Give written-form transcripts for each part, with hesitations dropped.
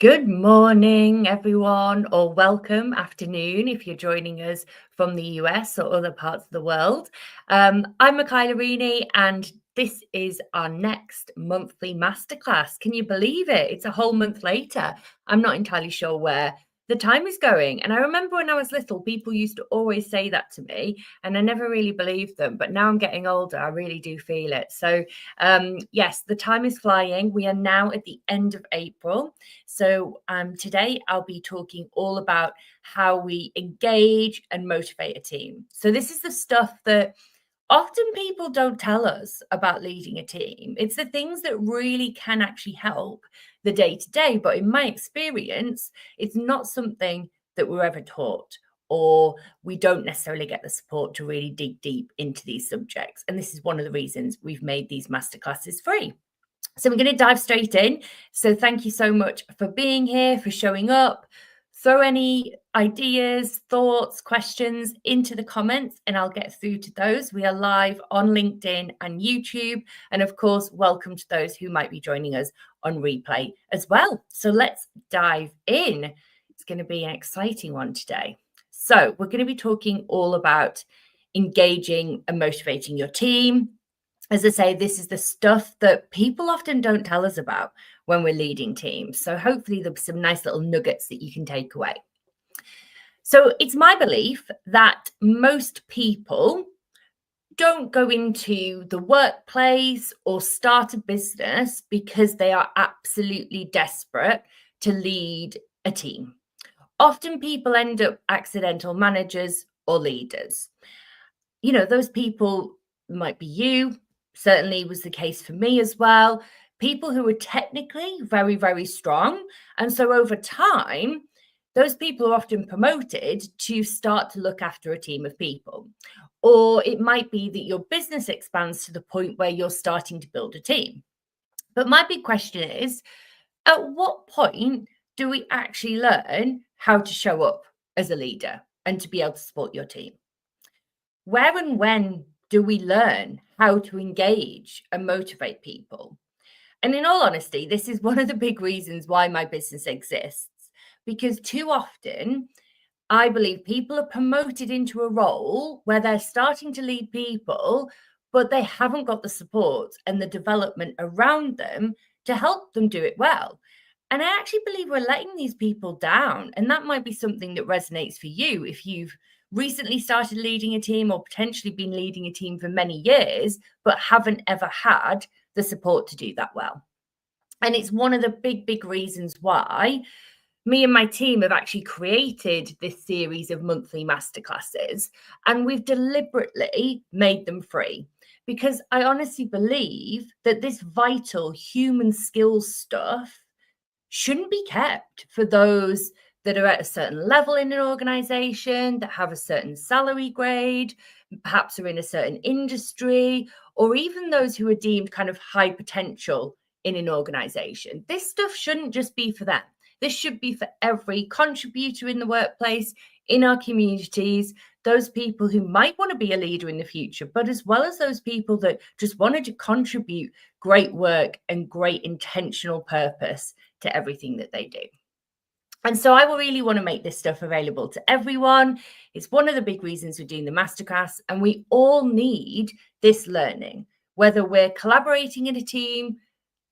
Good morning, everyone, or welcome afternoon if you're joining us from the US or other parts of the world. I'm Michaela Rini, and this is our next monthly masterclass. Can you believe it? It's a whole month later. I'm not entirely sure where the time is going. And I remember when I was little, people used to always say that to me, and I never really believed them. But now I'm getting older, I really do feel it. So, yes, the time is flying. We are now at the end of April. So today I'll be talking all about how we engage and motivate a team. So this is the stuff that often people don't tell us about leading a team. It's the things that really can actually help the day to day. But in my experience, it's not something that we're ever taught, or we don't necessarily get the support to really dig deep into these subjects. And this is one of the reasons we've made these masterclasses free. So we're going to dive straight in. So thank you so much for being here, for showing up. Throw any ideas, thoughts, questions into the comments, and I'll get through to those. We are live on LinkedIn and YouTube. And of course, welcome to those who might be joining us on replay as well. So let's dive in. It's going to be an exciting one today. So we're going to be talking all about engaging and motivating your team. As I say, this is the stuff that people often don't tell us about when we're leading teams. So hopefully there'll be some nice little nuggets that you can take away. So it's my belief that most people don't go into the workplace or start a business because they are absolutely desperate to lead a team. Often people end up accidental managers or leaders. You know, those people might be you. Certainly was the case for me as well. People who were technically very, very strong. And so over time, those people are often promoted to start to look after a team of people. Or it might be that your business expands to the point where you're starting to build a team. But my big question is, at what point do we actually learn how to show up as a leader and to be able to support your team? Where and when do we learn how to engage and motivate people? And in all honesty, this is one of the big reasons why my business exists, because too often I believe people are promoted into a role where they're starting to lead people, but they haven't got the support and the development around them to help them do it well. And I actually believe we're letting these people down. And that might be something that resonates for you if you've recently started leading a team or potentially been leading a team for many years, but haven't ever had the support to do that well. And it's one of the big reasons why me and my team have actually created this series of monthly masterclasses, and we've deliberately made them free because I honestly believe that this vital human skills stuff shouldn't be kept for those that are at a certain level in an organization, that have a certain salary grade, perhaps are in a certain industry, or even those who are deemed kind of high potential in an organization. This stuff shouldn't just be for them. This should be for every contributor in the workplace, in our communities, those people who might want to be a leader in the future, but as well as those people that just wanted to contribute great work and great intentional purpose to everything that they do. And so I will really want to make this stuff available to everyone. It's one of the big reasons we're doing the masterclass, and we all need this learning, whether we're collaborating in a team,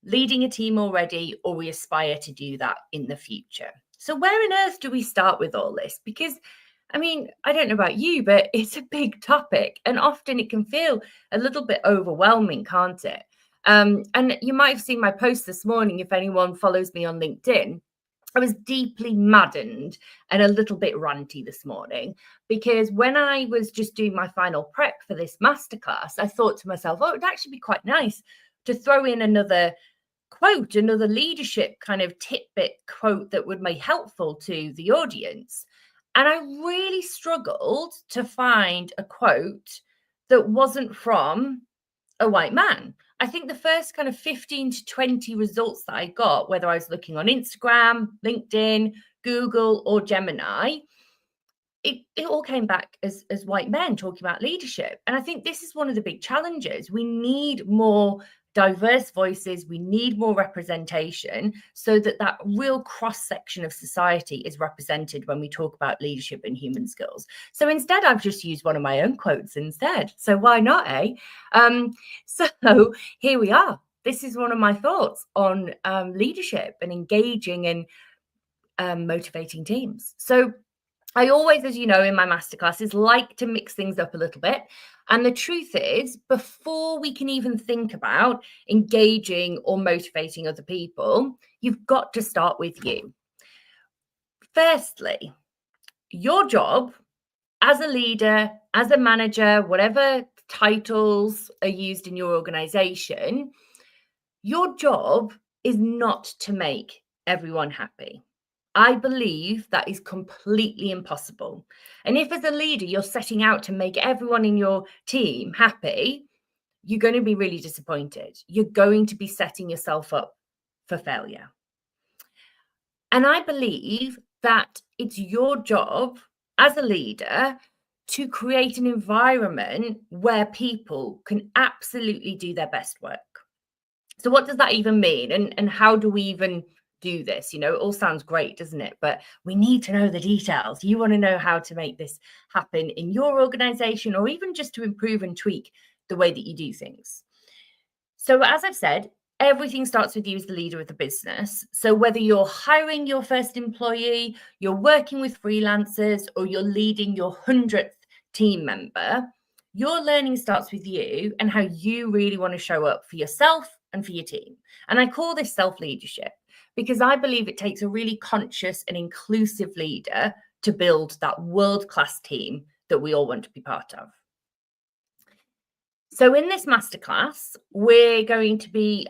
leading a team already, or we aspire to do that in the future. So where on earth do we start with all this? Because, I mean, I don't know about you, but it's a big topic, and often it can feel a little bit overwhelming, can't it? And you might have seen my post this morning if anyone follows me on LinkedIn. I was deeply maddened and a little bit ranty this morning because when I was just doing my final prep for this masterclass, I thought to myself, oh, it'd actually be quite nice to throw in another quote, another leadership kind of tidbit quote that would be helpful to the audience. And I really struggled to find a quote that wasn't from a white man. I think the first kind of 15 to 20 results that I got, whether I was looking on Instagram, LinkedIn, Google, or Gemini, it all came back as white men talking about leadership. And I think this is one of the big challenges. We need more diverse voices. We need more representation so that that real cross-section of society is represented when we talk about leadership and human skills. So instead, I've just used one of my own quotes instead. So why not, eh? So here we are. This is one of my thoughts on leadership and engaging and motivating teams. So I always, as you know, in my masterclasses, like to mix things up a little bit. And the truth is, before we can even think about engaging or motivating other people, you've got to start with you. Firstly, your job as a leader, as a manager, whatever titles are used in your organization, your job is not to make everyone happy. I believe that is completely impossible. And if as a leader, you're setting out to make everyone in your team happy, you're going to be really disappointed. You're going to be setting yourself up for failure. And I believe that it's your job as a leader to create an environment where people can absolutely do their best work. So what does that even mean? And how do we even do this? You know, it all sounds great, doesn't it? But we need to know the details. You want to know how to make this happen in your organization, or even just to improve and tweak the way that you do things. So as I've said, everything starts with you as the leader of the business. So whether you're hiring your first employee, you're working with freelancers, or you're leading your 100th team member, your learning starts with you and how you really want to show up for yourself and for your team. And I call this self-leadership because I believe it takes a really conscious and inclusive leader to build that world-class team that we all want to be part of. So in this masterclass,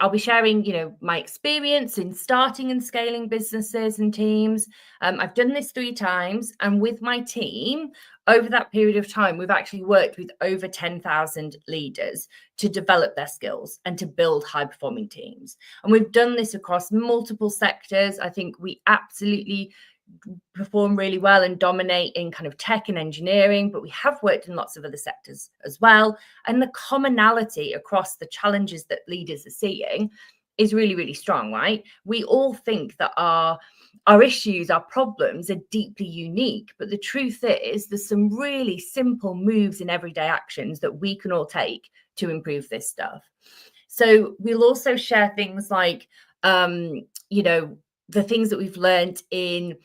I'll be sharing, my experience in starting and scaling businesses and teams. I've done this 3 times, and with my team, over that period of time, we've actually worked with over 10,000 leaders to develop their skills and to build high-performing teams. And we've done this across multiple sectors. I think we absolutely perform really well and dominate in kind of tech and engineering, but we have worked in lots of other sectors as well. And the commonality across the challenges that leaders are seeing is really, really strong, right? We all think that our issues, our problems are deeply unique, but the truth is there's some really simple moves in everyday actions that we can all take to improve this stuff. So we'll also share things like, the things that we've learned in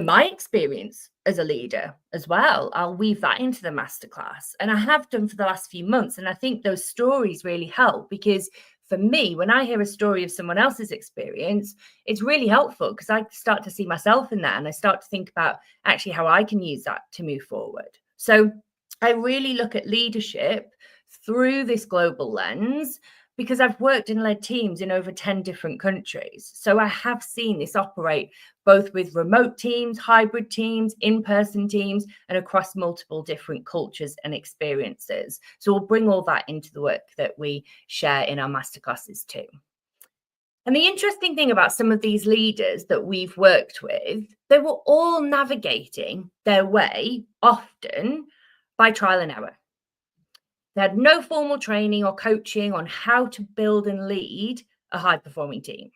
my experience as a leader as well. I'll weave that into the masterclass, and I have done for the last few months. And I think those stories really help, because for me, when I hear a story of someone else's experience, it's really helpful because I start to see myself in that, and I start to think about actually how I can use that to move forward. So I really look at leadership through this global lens, because I've worked and led teams in over 10 different countries. So I have seen this operate both with remote teams, hybrid teams, in-person teams, and across multiple different cultures and experiences. So we'll bring all that into the work that we share in our masterclasses too. And the interesting thing about some of these leaders that we've worked with, they were all navigating their way often by trial and error. They had no formal training or coaching on how to build and lead a high-performing team.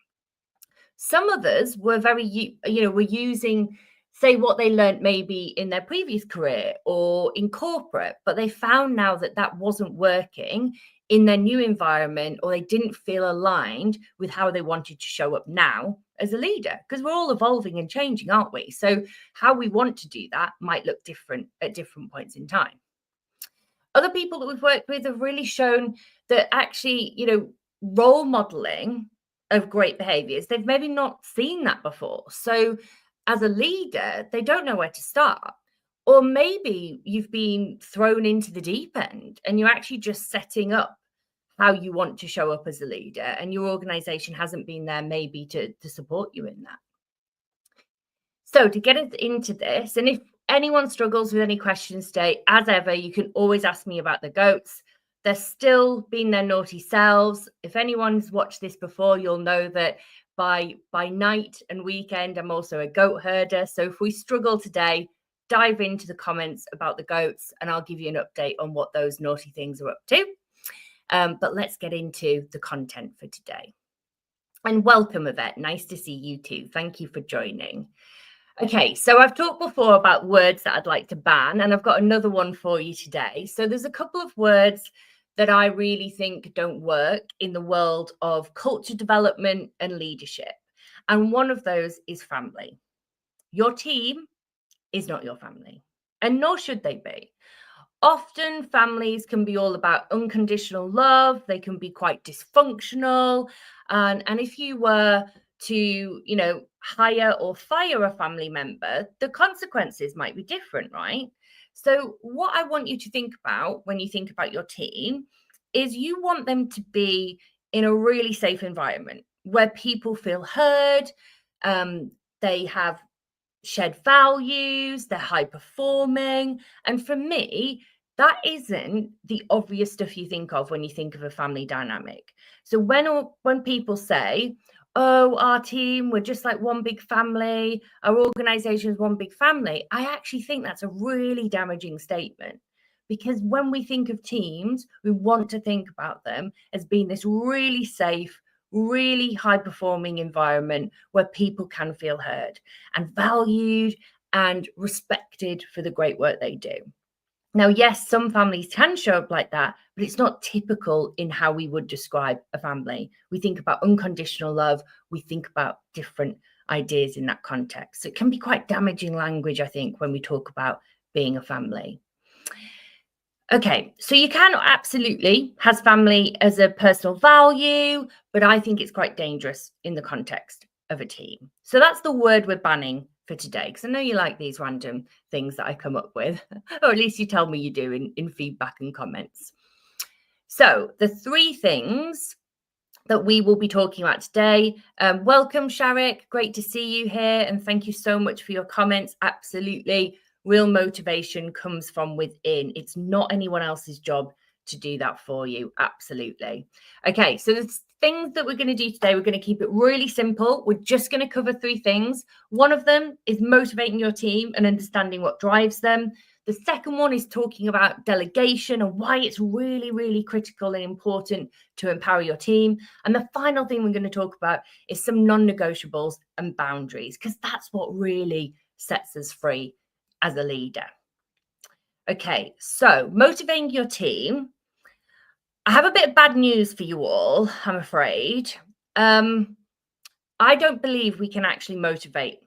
Some others were were using, say, what they learned maybe in their previous career or in corporate, but they found now that that wasn't working in their new environment, or they didn't feel aligned with how they wanted to show up now as a leader, because we're all evolving and changing, aren't we? So how we want to do that might look different at different points in time. Other people that we've worked with have really shown that actually, role modeling of great behaviors, they've maybe not seen that before. So as a leader, they don't know where to start. Or maybe you've been thrown into the deep end and you're actually just setting up how you want to show up as a leader, and your organization hasn't been there maybe to support you in that. So to get us into this, and if anyone struggles with any questions today, as ever, you can always ask me about the goats. They're still being their naughty selves. If anyone's watched this before, you'll know that by night and weekend, I'm also a goat herder. So if we struggle today, dive into the comments about the goats and I'll give you an update on what those naughty things are up to. But let's get into the content for today. And welcome, Yvette. Nice to see you too. Thank you for joining. Okay, so I've talked before about words that I'd like to ban, and I've got another one for you today. So there's a couple of words that I really think don't work in the world of culture development and leadership. And one of those is family. Your team is not your family, and nor should they be. Often families can be all about unconditional love. They can be quite dysfunctional. And if you were to, hire or fire a family member, the consequences might be different, right? So what I want you to think about when you think about your team is you want them to be in a really safe environment where people feel heard, they have shared values, they're high performing. And for me, that isn't the obvious stuff you think of when you think of a family dynamic. So when people say, oh, our team, we're just like one big family, our organization is one big family, I actually think that's a really damaging statement. Because when we think of teams, we want to think about them as being this really safe, really high performing environment where people can feel heard and valued and respected for the great work they do. Now, yes, some families can show up like that, but it's not typical in how we would describe a family. We think about unconditional love. We think about different ideas in that context. So it can be quite damaging language, I think, when we talk about being a family. Okay, so you can absolutely has family as a personal value, but I think it's quite dangerous in the context of a team. So that's the word we're banning for today, because I know you like these random things that I come up with, or at least you tell me you do in feedback and comments. So the three things that we will be talking about today. Welcome, Sharik. Great to see you here. And thank you so much for your comments. Absolutely. Real motivation comes from within. It's not anyone else's job to do that for you. Absolutely. Okay, so the things that we're going to do today, we're going to keep it really simple. We're just going to cover three things. One of them is motivating your team and understanding what drives them. The second one is talking about delegation and why it's really, really critical and important to empower your team. And the final thing we're going to talk about is some non-negotiables and boundaries, because that's what really sets us free as a leader. Okay, so motivating your team. I have a bit of bad news for you all, I'm afraid. I don't believe we can actually motivate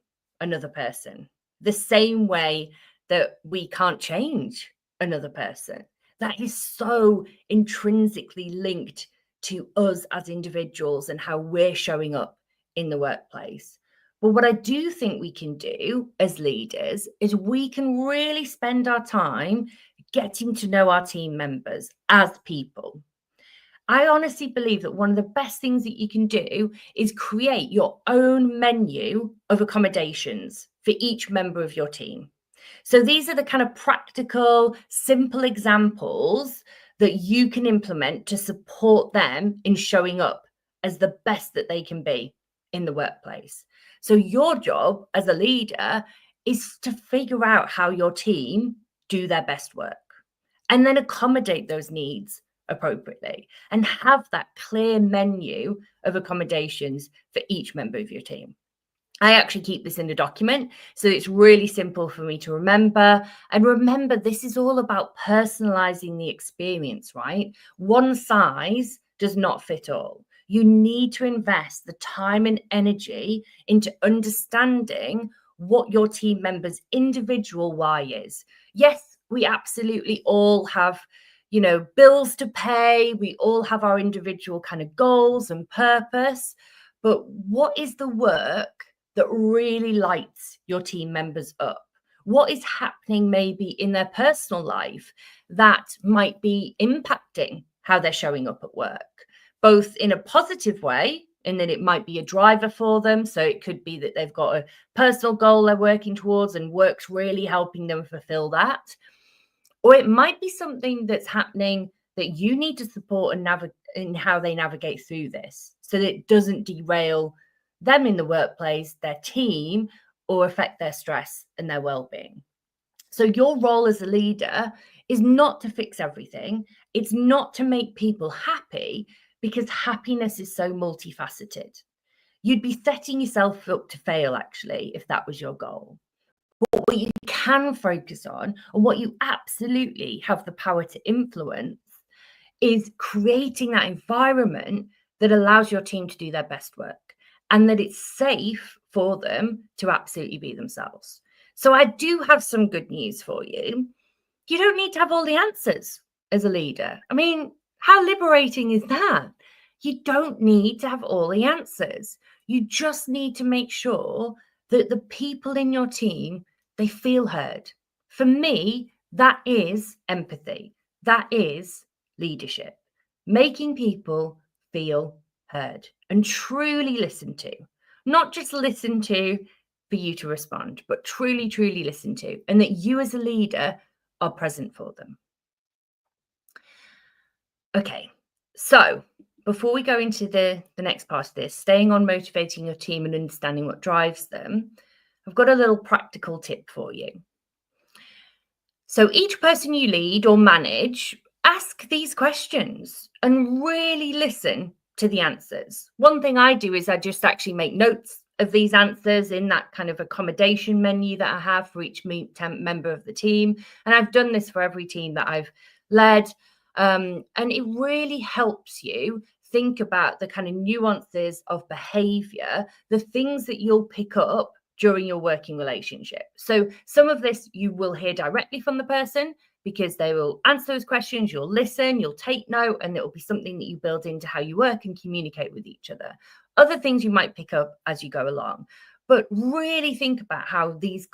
another person the same way that we can't change another person. That is so intrinsically linked to us as individuals and how we're showing up in the workplace. But what I do think we can do as leaders is we can really spend our time getting to know our team members as people. I honestly believe that one of the best things that you can do is create your own menu of accommodations for each member of your team. So these are the kind of practical, simple examples that you can implement to support them in showing up as the best that they can be in the workplace. So your job as a leader is to figure out how your team do their best work and then accommodate those needs appropriately and have that clear menu of accommodations for each member of your team. I actually keep this in a document, so it's really simple for me to remember. And remember, this is all about personalizing the experience, right? One size does not fit all. You need to invest the time and energy into understanding what your team members' individual why is. Yes, we absolutely all have bills to pay. We all have our individual kind of goals and purpose. But what is the work that really lights your team members up? What is happening maybe in their personal life that might be impacting how they're showing up at work, both in a positive way, and then it might be a driver for them. So it could be that they've got a personal goal they're working towards and work's really helping them fulfill that. Or it might be something that's happening that you need to support and navigate in how they navigate through this so that it doesn't derail them in the workplace, their team, or affect their stress and their well-being. So your role as a leader is not to fix everything. It's not to make people happy, because happiness is so multifaceted. You'd be setting yourself up to fail, actually, if that was your goal. But what you can focus on, and what you absolutely have the power to influence, is creating that environment that allows your team to do their best work, and that it's safe for them to absolutely be themselves. So I do have some good news for you. You don't need to have all the answers as a leader. I mean, how liberating is that? You don't need to have all the answers. You just need to make sure that the people in your team, they feel heard. For me, that is empathy. That is leadership. Making people feel heard and truly listened to. Not just listen to for you to respond, but truly, truly listen to, and that you as a leader are present for them. Okay, so before we go into the next part of this, staying on motivating your team and understanding what drives them, I've got a little practical tip for you. So each person you lead or manage, ask these questions and really listen to the answers. One thing I do is I just actually make notes of these answers in that kind of accommodation menu that I have for each member of the team. And I've done this for every team that I've led. And it really helps you think about the kind of nuances of behavior, the things that you'll pick up during your working relationship. So some of this you will hear directly from the person, because they will answer those questions, you'll listen, you'll take note, and it will be something that you build into how you work and communicate with each other. Other things you might pick up as you go along. But really think about how these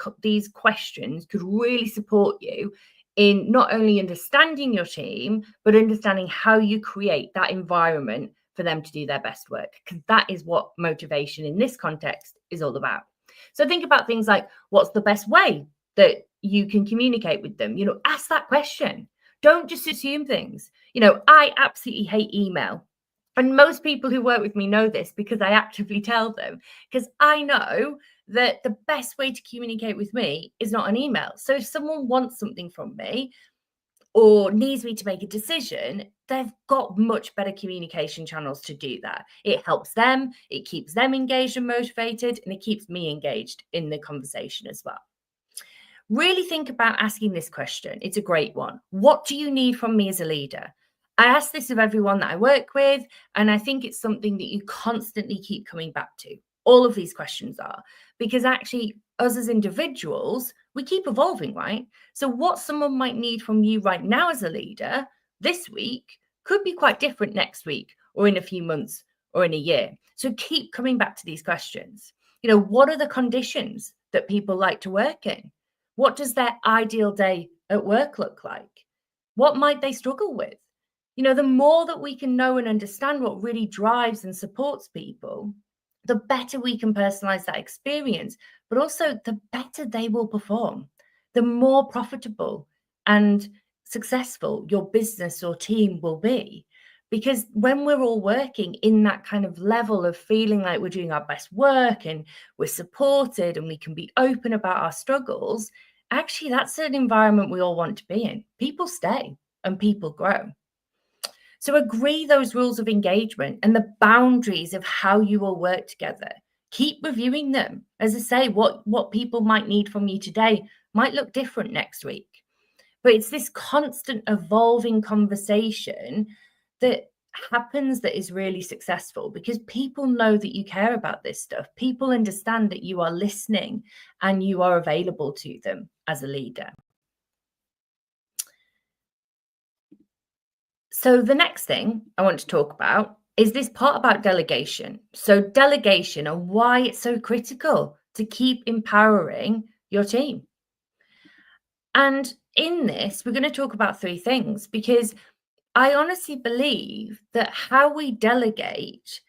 questions could really support you in not only understanding your team, but understanding how you create that environment for them to do their best work, because that is what motivation in this context is all about. So think about things like, what's the best way that you can communicate with them? Ask that question. Don't just assume things. I absolutely hate email. And most people who work with me know this, because I actively tell them, because I know that the best way to communicate with me is not an email. So if someone wants something from me or needs me to make a decision, they've got much better communication channels to do that. It helps them, it keeps them engaged and motivated, and it keeps me engaged in the conversation as well. Really think about asking this question. It's a great one. What do you need from me as a leader? I ask this of everyone that I work with, and I think it's something that you constantly keep coming back to. All of these questions are, because actually us as individuals, we keep evolving, right? So what someone might need from you right now as a leader this week could be quite different next week, or in a few months, or in a year. So keep coming back to these questions. What are the conditions that people like to work in? What does their ideal day at work look like? What might they struggle with? The more that we can know and understand what really drives and supports people, the better we can personalize that experience, but also the better they will perform, the more profitable and successful your business or team will be. Because when we're all working in that kind of level of feeling like we're doing our best work and we're supported and we can be open about our struggles, actually, that's an environment we all want to be in. People stay and people grow. So agree those rules of engagement and the boundaries of how you will work together. Keep reviewing them. As I say, what people might need from you today might look different next week. But it's this constant evolving conversation that happens that is really successful, because people know that you care about this stuff. People understand that you are listening and you are available to them as a leader. So the next thing I want to talk about is this part about delegation. So delegation and why it's so critical to keep empowering your team. And in this, we're going to talk about three things, because I honestly believe that how we delegate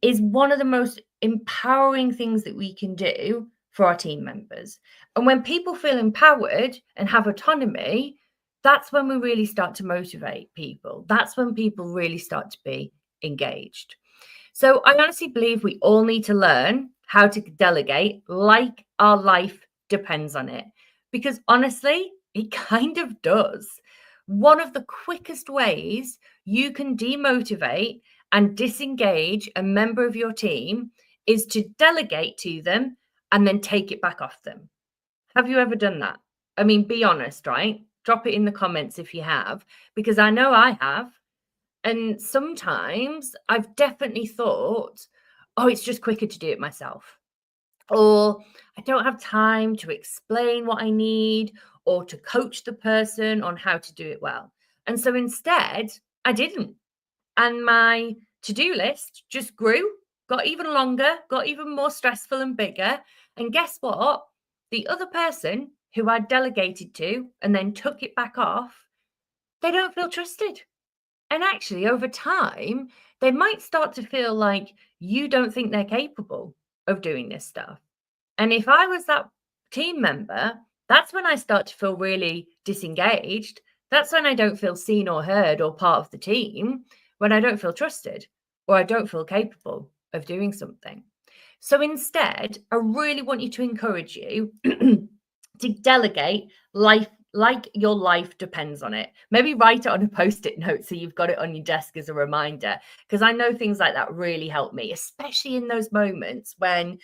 is one of the most empowering things that we can do for our team members. And when people feel empowered and have autonomy, that's when we really start to motivate people. That's when people really start to be engaged. So I honestly believe we all need to learn how to delegate like our life depends on it, because honestly, it kind of does. One of the quickest ways you can demotivate and disengage a member of your team is to delegate to them and then take it back off them. Have you ever done that? I mean, be honest, right? Drop it in the comments if you have, because I know I have. And sometimes I've definitely thought, oh, it's just quicker to do it myself. Or I don't have time to explain what I need or to coach the person on how to do it well. And so instead, I didn't. And my to-do list just grew, got even longer, got even more stressful and bigger. And guess what? The other person who I delegated to and then took it back off, they don't feel trusted. And actually, over time, they might start to feel like you don't think they're capable of doing this stuff. And if I was that team member, that's when I start to feel really disengaged. That's when I don't feel seen or heard or part of the team, when I don't feel trusted or I don't feel capable of doing something. So instead, I really want you to encourage you to delegate life like your life depends on it. Maybe write it on a post-it note so you've got it on your desk as a reminder, because I know things like that really help me, especially in those moments when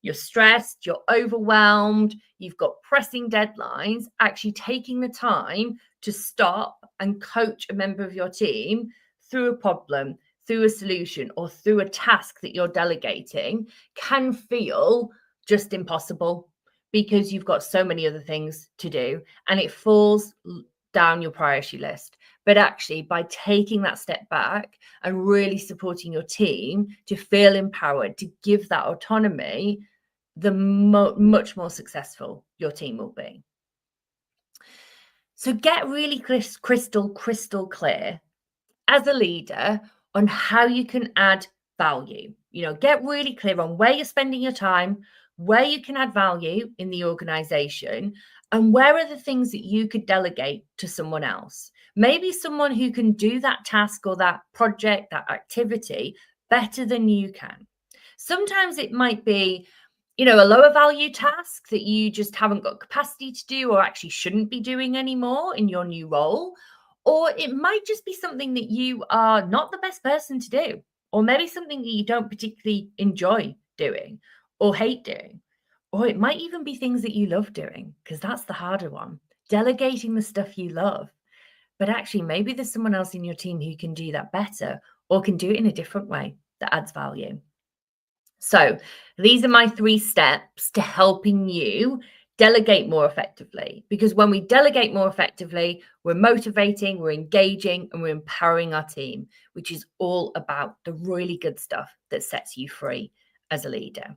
you're stressed, you're overwhelmed, you've got pressing deadlines. Actually taking the time to stop and coach a member of your team through a problem, through a solution, or through a task that you're delegating can feel just impossible because you've got so many other things to do and it falls down your priority list. But actually, by taking that step back and really supporting your team to feel empowered, to give that autonomy, the much more successful your team will be. So get really crystal clear as a leader on how you can add value. Get really clear on where you're spending your time, where you can add value in the organization, and where are the things that you could delegate to someone else. Maybe someone who can do that task or that project, that activity better than you can. Sometimes it might be, a lower value task that you just haven't got capacity to do or actually shouldn't be doing anymore in your new role. Or it might just be something that you are not the best person to do, or maybe something that you don't particularly enjoy doing or hate doing. Or it might even be things that you love doing, because that's the harder one, delegating the stuff you love. But actually, maybe there's someone else in your team who can do that better or can do it in a different way that adds value. So these are my 3 steps to helping you delegate more effectively, because when we delegate more effectively, we're motivating, we're engaging, and we're empowering our team, which is all about the really good stuff that sets you free as a leader.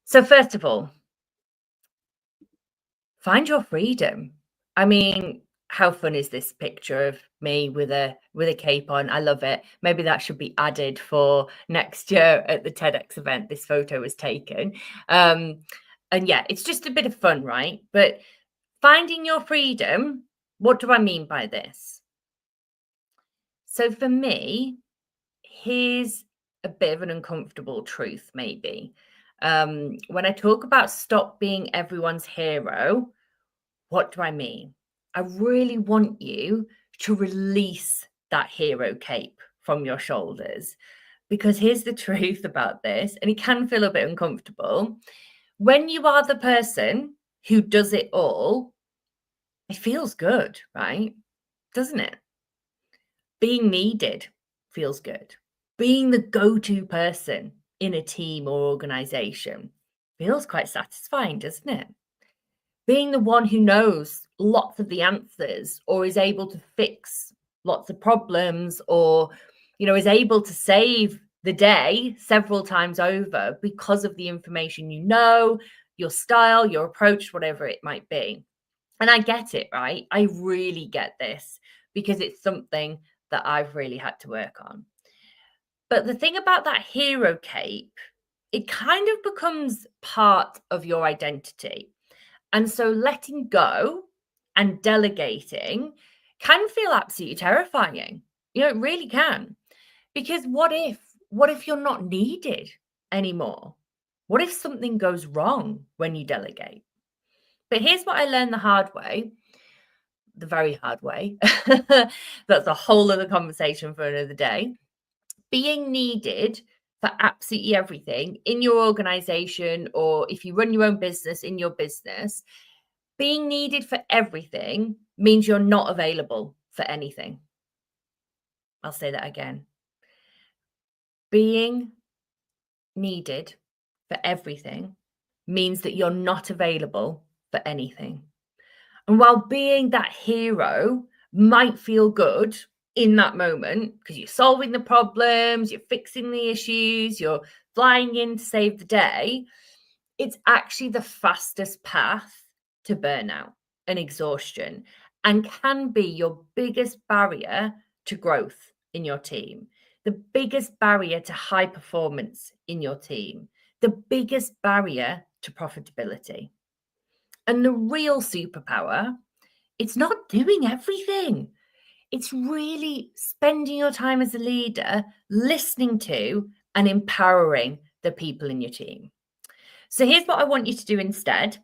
So first of all, find your freedom. I mean, how fun is this picture of me with a cape on? I love it. Maybe that should be added for next year at the TEDx event. This photo was taken. And yeah, it's just a bit of fun, right? But finding your freedom, what do I mean by this? So for me, here's a bit of an uncomfortable truth, maybe. When I talk about stop being everyone's hero, what do I mean? I really want you to release that hero cape from your shoulders, because here's the truth about this, and it can feel a bit uncomfortable. When you are the person who does it all, it feels good, right? Doesn't it? Being needed feels good. Being the go-to person in a team or organization feels quite satisfying, doesn't it? Being the one who knows lots of the answers or is able to fix lots of problems, or is able to save the day several times over because of the information, your style, your approach, whatever it might be. And I get it, right? I really get this, because it's something that I've really had to work on. But the thing about that hero cape, it kind of becomes part of your identity. And so letting go and delegating can feel absolutely terrifying. It really can. Because what if you're not needed anymore? What if something goes wrong when you delegate? But here's what I learned the hard way. the very hard way. That's a whole other conversation for another day. Being needed for absolutely everything in your organization, or if you run your own business, in your business, being needed for everything means you're not available for anything. I'll say that again. Being needed for everything means that you're not available for anything. And while being that hero might feel good in that moment because you're solving the problems, you're fixing the issues, you're flying in to save the day, it's actually the fastest path to burnout and exhaustion, and can be your biggest barrier to growth in your team, the biggest barrier to high performance in your team, the biggest barrier to profitability. And the real superpower, it's not doing everything. It's really spending your time as a leader, listening to and empowering the people in your team. So here's what I want you to do instead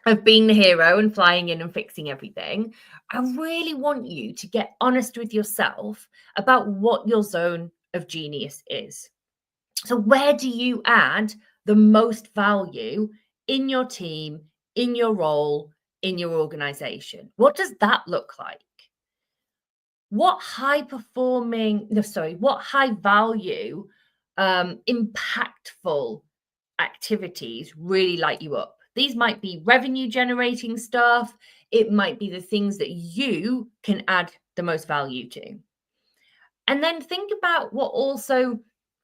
of being the hero and flying in and fixing everything. I really want you to get honest with yourself about what your zone of genius is. So where do you add the most value in your team, in your role, in your organization? What does that look like? What high value, impactful activities really light you up? These might be revenue generating stuff. It might be the things that you can add the most value to. And then think about what also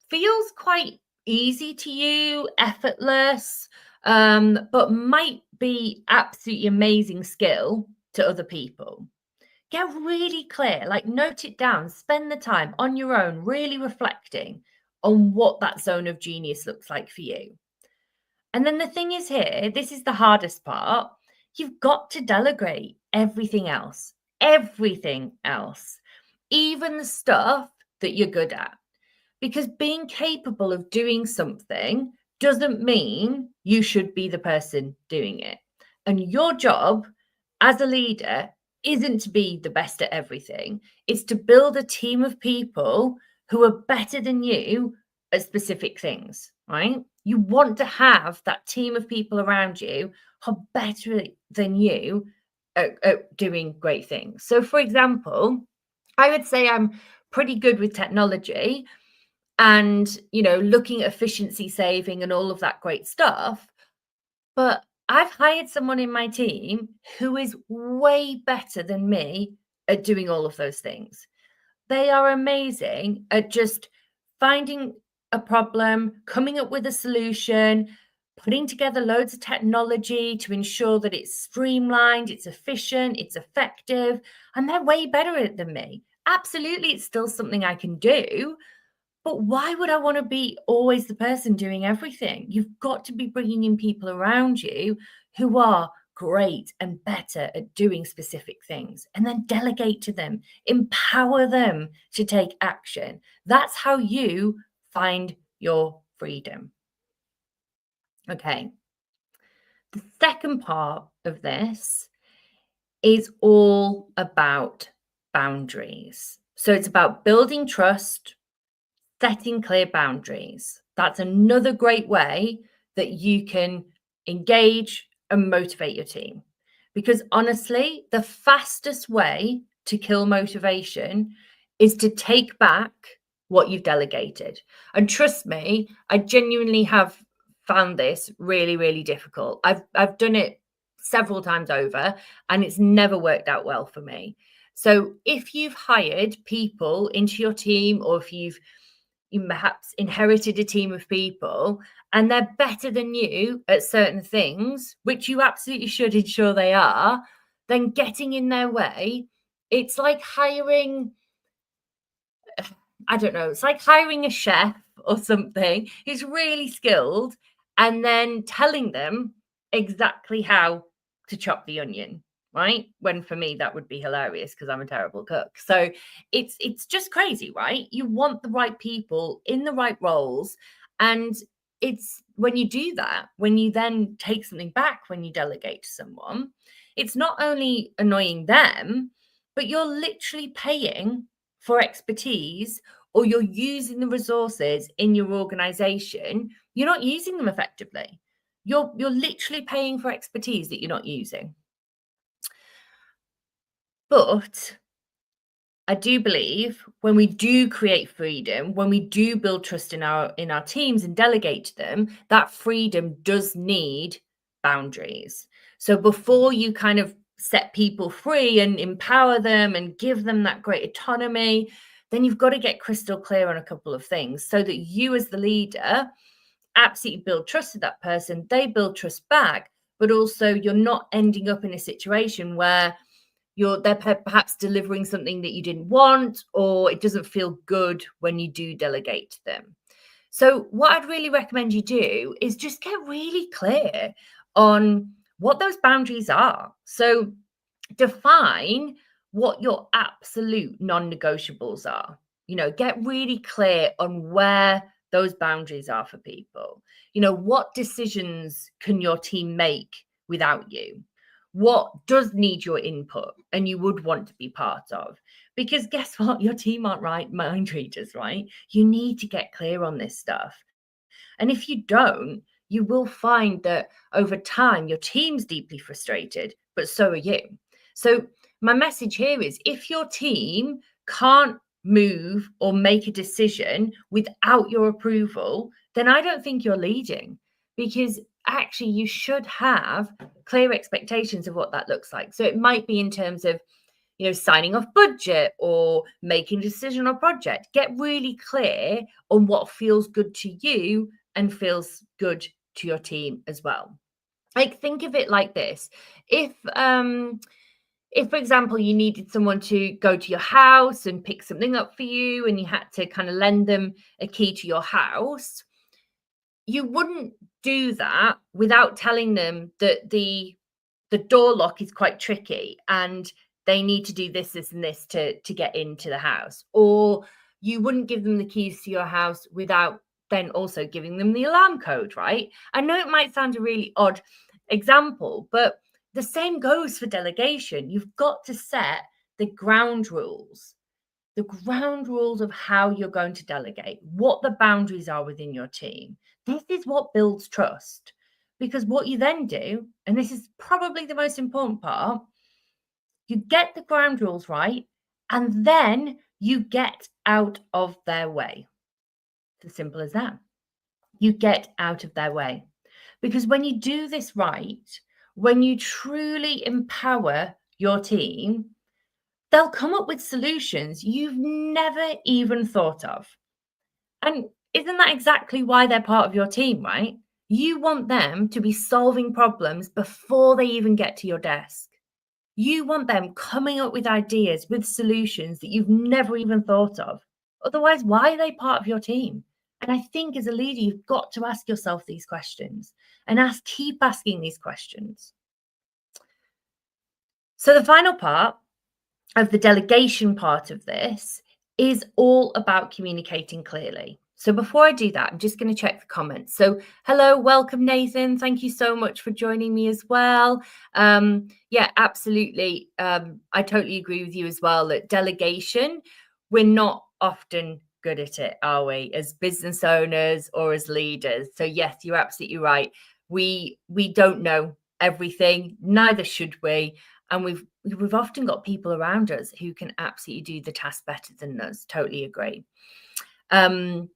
feels quite easy to you, effortless, but might be absolutely amazing skill to other people. Get really clear, like note it down, spend the time on your own, really reflecting on what that zone of genius looks like for you. And then the thing is here, this is the hardest part. You've got to delegate everything else, even the stuff that you're good at. Because being capable of doing something doesn't mean you should be the person doing it. And your job as a leader isn't to be the best at everything. It's to build a team of people who are better than you at specific things, right? You want to have that team of people around you who are better than you at doing great things. So, for example, I would say I'm pretty good with technology and, looking at efficiency saving and all of that great stuff. But I've hired someone in my team who is way better than me at doing all of those things. They are amazing at just finding a problem, coming up with a solution, putting together loads of technology to ensure that it's streamlined, it's efficient, it's effective, and they're way better at it than me. Absolutely, it's still something I can do, but why would I want to be always the person doing everything? You've got to be bringing in people around you who are great and better at doing specific things, and then delegate to them, empower them to take action. That's how you find your freedom. Okay. The second part of this is all about boundaries. So it's about building trust, setting clear boundaries. That's another great way that you can engage and motivate your team. Because honestly, the fastest way to kill motivation is to take back what you've delegated. And trust me, I genuinely have found this really, really difficult. I've done it several times over and it's never worked out well for me. So if you've hired people into your team, or if you perhaps inherited a team of people and they're better than you at certain things, which you absolutely should ensure they are, then getting in their way, it's like hiring, I don't know, it's like hiring a chef or something who's really skilled and then telling them exactly how to chop the onion, right? When for me that would be hilarious because I'm a terrible cook. So it's just crazy, right? You want the right people in the right roles, and it's when you do that, when you then take something back, when you delegate to someone, it's not only annoying them, but you're literally paying for expertise, or you're using the resources in your organization. You're not using them effectively. You're literally paying for expertise that you're not using. But I do believe when we do create freedom, when we do build trust in our teams and delegate to them, that freedom does need boundaries. So before you kind of set people free and empower them and give them that great autonomy, then you've got to get crystal clear on a couple of things so that you as the leader absolutely build trust with that person, they build trust back, but also you're not ending up in a situation where they're perhaps delivering something that you didn't want, or it doesn't feel good when you do delegate to them. So what I'd really recommend you do is just get really clear on what those boundaries are. So define what your absolute non-negotiables are. Get really clear on where those boundaries are for people. What decisions can your team make without you? What does need your input and you would want to be part of? Because guess what? Your team aren't mind readers, right? You need to get clear on this stuff. And if you don't, you will find that over time, your team's deeply frustrated, but so are you. So my message here is if your team can't move or make a decision without your approval, then I don't think you're leading, because actually you should have clear expectations of what that looks like. So it might be in terms of signing off budget or making a decision on a project. Get really clear on what feels good to you and feels good to your team as well. Like, think of it like this. If for example, you needed someone to go to your house and pick something up for you, and you had to kind of lend them a key to your house, you wouldn't do that without telling them that the door lock is quite tricky and they need to do this, this, and this to get into the house. Or you wouldn't give them the keys to your house without then also giving them the alarm code, right? I know it might sound a really odd example, but the same goes for delegation. You've got to set the ground rules of how you're going to delegate, what the boundaries are within your team. This is what builds trust. Because what you then do, and this is probably the most important part, you get the ground rules right, and then you get out of their way. It's as simple as that. You get out of their way. Because when you do this right, when you truly empower your team, they'll come up with solutions you've never even thought of. And isn't that exactly why they're part of your team, right? You want them to be solving problems before they even get to your desk. You want them coming up with ideas, with solutions that you've never even thought of. Otherwise, why are they part of your team? And I think as a leader, you've got to ask yourself these questions and keep asking these questions. So the final part of the delegation part of this is all about communicating clearly. So before I do that, I'm just going to check the comments. So hello, welcome, Nathan. Thank you so much for joining me as well. Yeah, absolutely. I totally agree with you as well that delegation, we're not often good at it, are we, as business owners or as leaders? So yes, you're absolutely right. We don't know everything, neither should we. And we've often got people around us who can absolutely do the task better than us. Totally agree. I'm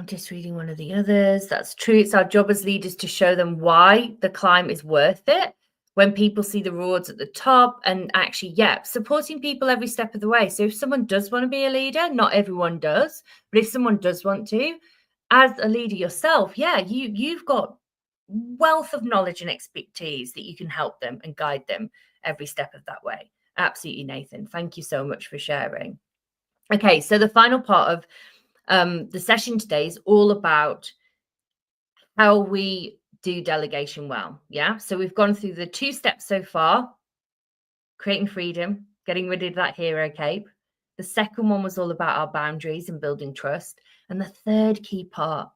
just reading one of the others. That's true. It's our job as leaders to show them why the climb is worth it. When people see the rewards at the top, and actually, supporting people every step of the way. So if someone does want to be a leader, not everyone does, but if someone does want to, as a leader yourself, you've got wealth of knowledge and expertise that you can help them and guide them every step of that way. Absolutely, Nathan. Thank you so much for sharing. Okay, so the final part of the session today is all about how we do delegation well. Yeah, so we've gone through the 2 steps so far: creating freedom, getting rid of that hero cape. The second one was all about our boundaries and building trust. And the third key part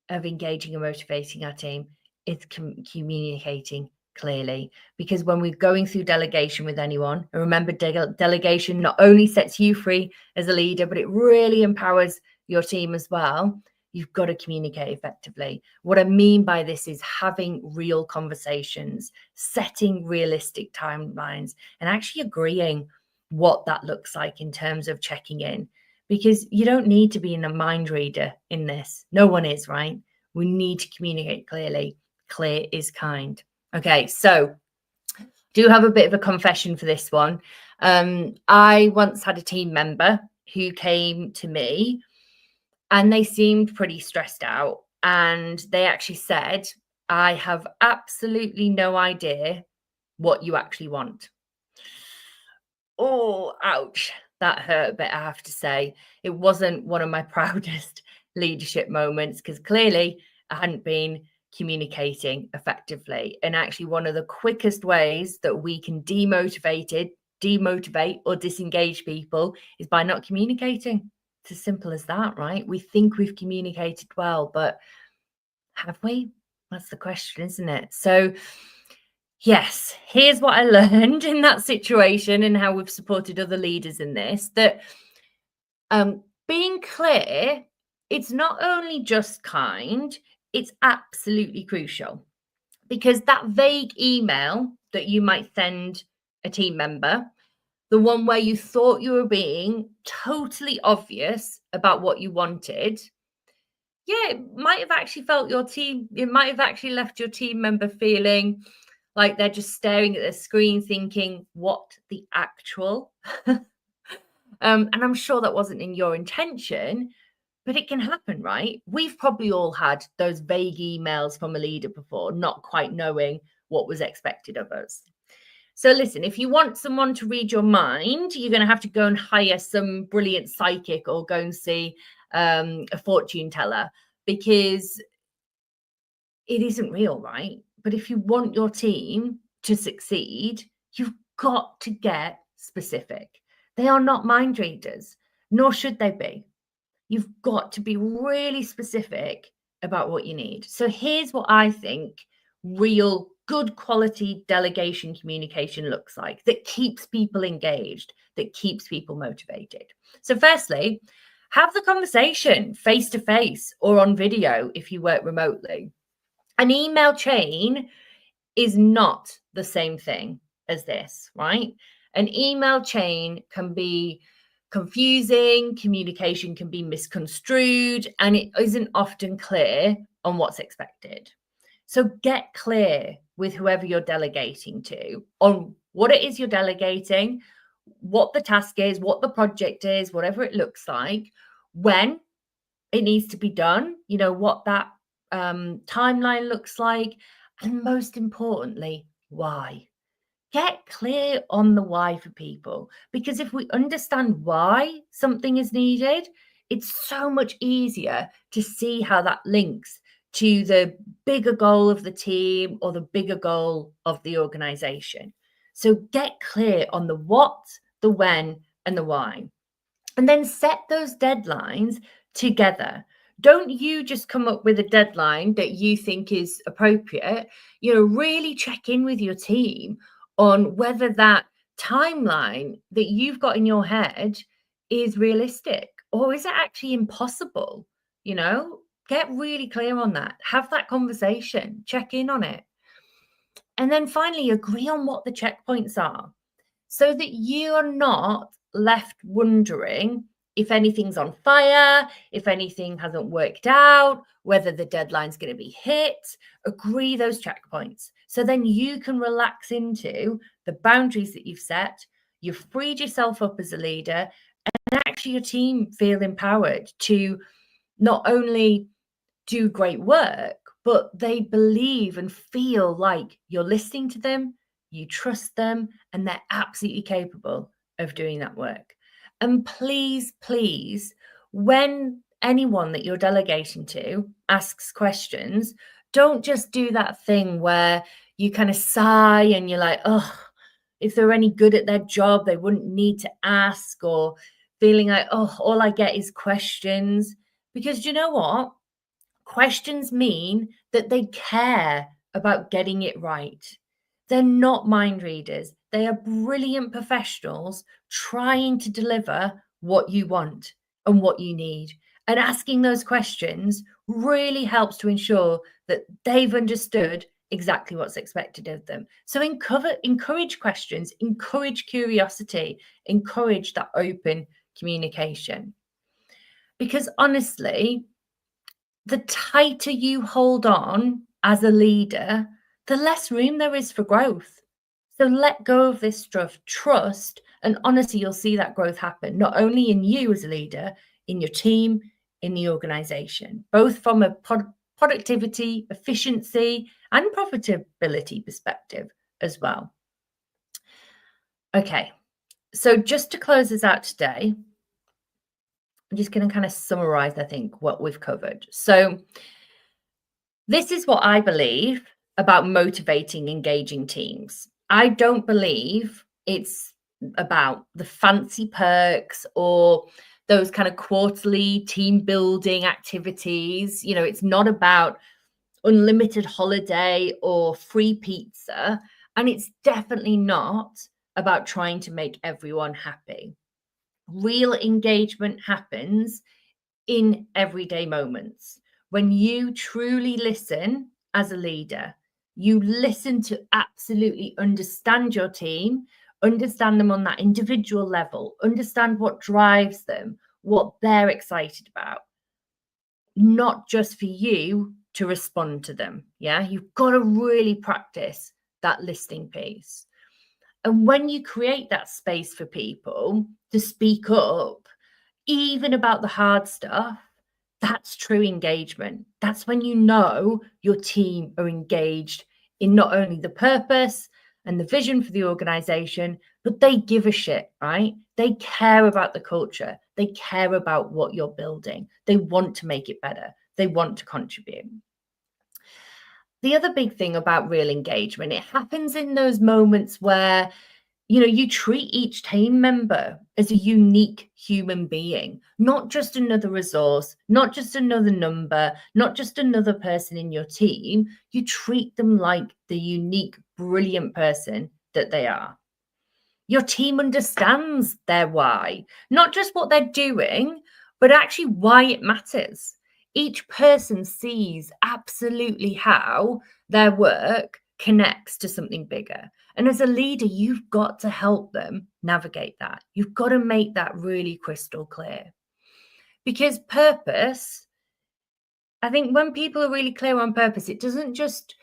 of engaging and motivating our team is communicating clearly, because when we're going through delegation with anyone, and remember, delegation not only sets you free as a leader, but it really empowers your team as well. You've got to communicate effectively. What I mean by this is having real conversations, setting realistic timelines, and actually agreeing what that looks like in terms of checking in, because you don't need to be in a mind reader in this. No one is, right? We need to communicate clearly. Clear is kind. Okay, so do have a bit of a confession for this one. I once had a team member who came to me and they seemed pretty stressed out. And they actually said, I have absolutely no idea what you actually want. Oh, ouch. That hurt a bit, I have to say. It wasn't one of my proudest leadership moments because clearly I hadn't been communicating effectively. And actually, one of the quickest ways that we can demotivate or disengage people is by not communicating. It's as simple as that, right? We think we've communicated well, but have we? That's the question, isn't it? So, yes, here's what I learned in that situation and how we've supported other leaders in this, that being clear, it's not only just kind, it's absolutely crucial. Because that vague email that you might send a team member, the one where you thought you were being totally obvious about what you wanted, yeah, it might have actually it might have actually left your team member feeling like they're just staring at the screen thinking, what the actual? And I'm sure that wasn't in your intention, but it can happen, right? We've probably all had those vague emails from a leader before, not quite knowing what was expected of us. So listen, if you want someone to read your mind, you're going to have to go and hire some brilliant psychic or go and see a fortune teller, because it isn't real, right? But if you want your team to succeed, you've got to get specific. They are not mind readers, nor should they be. You've got to be really specific about what you need. So here's what I think real good quality delegation communication looks like, that keeps people engaged, that keeps people motivated. So firstly, have the conversation face to face or on video if you work remotely. An email chain is not the same thing as this, right? An email chain can be confusing, communication can be misconstrued, and it isn't often clear on what's expected. So get clear with whoever you're delegating to on what it is you're delegating, what the task is, what the project is, whatever it looks like, when it needs to be done, what that timeline looks like, and most importantly, why. Get clear on the why for people, because if we understand why something is needed, it's so much easier to see how that links to the bigger goal of the team or the bigger goal of the organization. So get clear on the what, the when, and the why. And then set those deadlines together. Don't you just come up with a deadline that you think is appropriate. Really check in with your team on whether that timeline that you've got in your head is realistic, or is it actually impossible? Get really clear on that. Have that conversation, check in on it. And then finally, agree on what the checkpoints are, so that you are not left wondering if anything's on fire, if anything hasn't worked out, whether the deadline's going to be hit. Agree those checkpoints. So then you can relax into the boundaries that you've set. You've freed yourself up as a leader, and actually your team feel empowered to not only do great work, but they believe and feel like you're listening to them, you trust them, and they're absolutely capable of doing that work. And please, please, when anyone that you're delegating to asks questions, don't just do that thing where you kind of sigh and you're like, oh, if they're any good at their job, they wouldn't need to ask, or feeling like, oh, all I get is questions. Because you know what? Questions mean that they care about getting it right. They're not mind readers. They are brilliant professionals trying to deliver what you want and what you need. And asking those questions really helps to ensure that they've understood exactly what's expected of them. So encourage questions, encourage curiosity, encourage that open communication. Because honestly, the tighter you hold on as a leader, the less room there is for growth. So let go of this stuff, trust, and honestly, you'll see that growth happen, not only in you as a leader, in your team, in the organization, both from a productivity, efficiency, and profitability perspective as well. Okay, so just to close us out today, I'm just going to kind of summarize, I think, what we've covered. So this is what I believe about motivating, engaging teams. I don't believe it's about the fancy perks or those kind of quarterly team building activities. You know, it's not about unlimited holiday or free pizza. And it's definitely not about trying to make everyone happy. Real engagement happens in everyday moments. When you truly listen as a leader, you listen to absolutely understand your team, understand them on that individual level, understand what drives them, what they're excited about, not just for you to respond to them. Yeah, you've got to really practice that listening piece. And when you create that space for people to speak up, even about the hard stuff, that's true engagement. That's when you know your team are engaged in not only the purpose and the vision for the organization, but they give a shit, right? They care about the culture. They care about what you're building. They want to make it better. They want to contribute. The other big thing about real engagement, it happens in those moments where you treat each team member as a unique human being, not just another resource, not just another number, not just another person in your team. You treat them like the unique, brilliant person that they are. Your team understands their why, not just what they're doing, but actually why it matters. Each person sees absolutely how their work connects to something bigger. And as a leader, you've got to help them navigate that. You've got to make that really crystal clear. Because purpose, I think when people are really clear on purpose, it doesn't just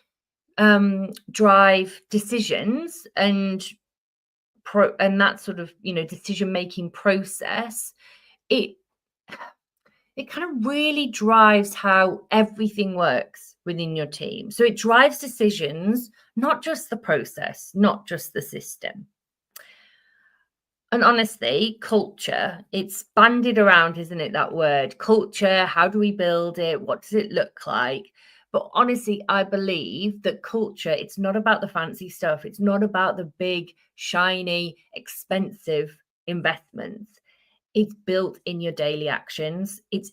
drive decisions and that sort of decision making process. It kind of really drives how everything works within your team. So it drives decisions, not just the process, not just the system. And honestly, culture, it's bandied around, isn't it, that word? Culture, how do we build it? What does it look like? But honestly, I believe that culture, it's not about the fancy stuff. It's not about the big, shiny, expensive investments. It's built in your daily actions. It's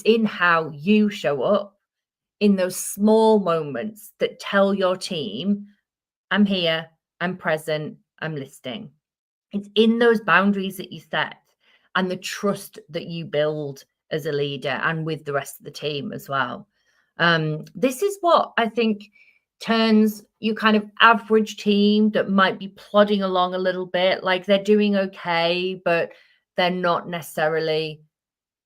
in how you show up in those small moments that tell your team, I'm here, I'm present, I'm listening. It's in those boundaries that you set and the trust that you build as a leader and with the rest of the team as well. This is what I think turns your kind of average team that might be plodding along a little bit, like they're doing okay, but they're not necessarily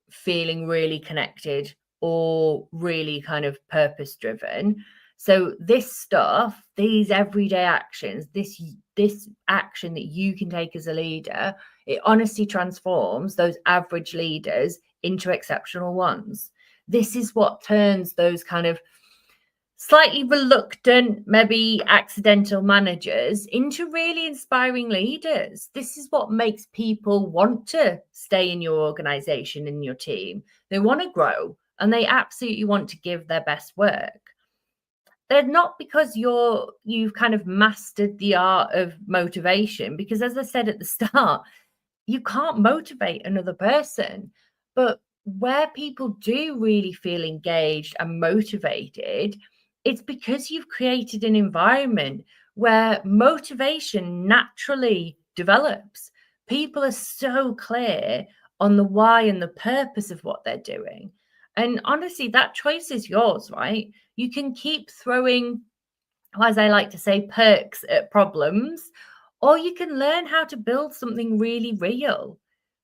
feeling really connected or really kind of purpose driven. So this stuff, these everyday actions, this action that you can take as a leader, it honestly transforms those average leaders into exceptional ones. This is what turns those kind of slightly reluctant, maybe accidental managers into really inspiring leaders. This is what makes people want to stay in your organization, in your team. They want to grow and they absolutely want to give their best work. They're not because you've kind of mastered the art of motivation, because as I said at the start, you can't motivate another person. But where people do really feel engaged and motivated, it's because you've created an environment where motivation naturally develops. People are so clear on the why and the purpose of what they're doing. And honestly, that choice is yours, right? You can keep throwing, as I like to say, perks at problems, or you can learn how to build something really real.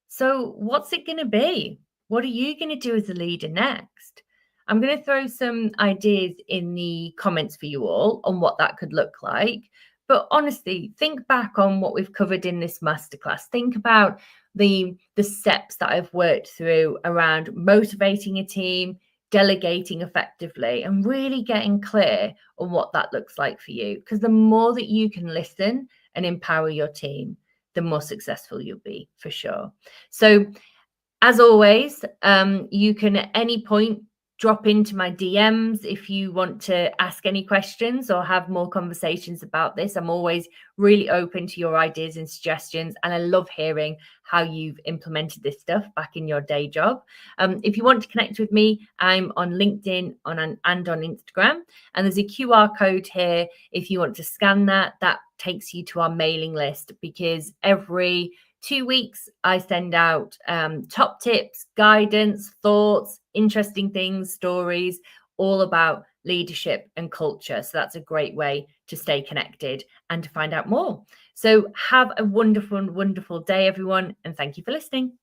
So, what's it going to be? What are you going to do as a leader next? I'm going to throw some ideas in the comments for you all on what that could look like. But honestly, think back on what we've covered in this masterclass. Think about the steps that I've worked through around motivating a team, delegating effectively, and really getting clear on what that looks like for you. Because the more that you can listen and empower your team, the more successful you'll be, for sure. So as always, you can at any point drop into my DMs if you want to ask any questions or have more conversations about this. I'm always really open to your ideas and suggestions, and I love hearing how you've implemented this stuff back in your day job. If you want to connect with me, I'm on LinkedIn and on Instagram, and there's a QR code here. If you want to scan that takes you to our mailing list, because every 2 weeks, I send out top tips, guidance, thoughts, interesting things, stories, all about leadership and culture. So that's a great way to stay connected and to find out more. So have a wonderful, wonderful day, everyone. And thank you for listening.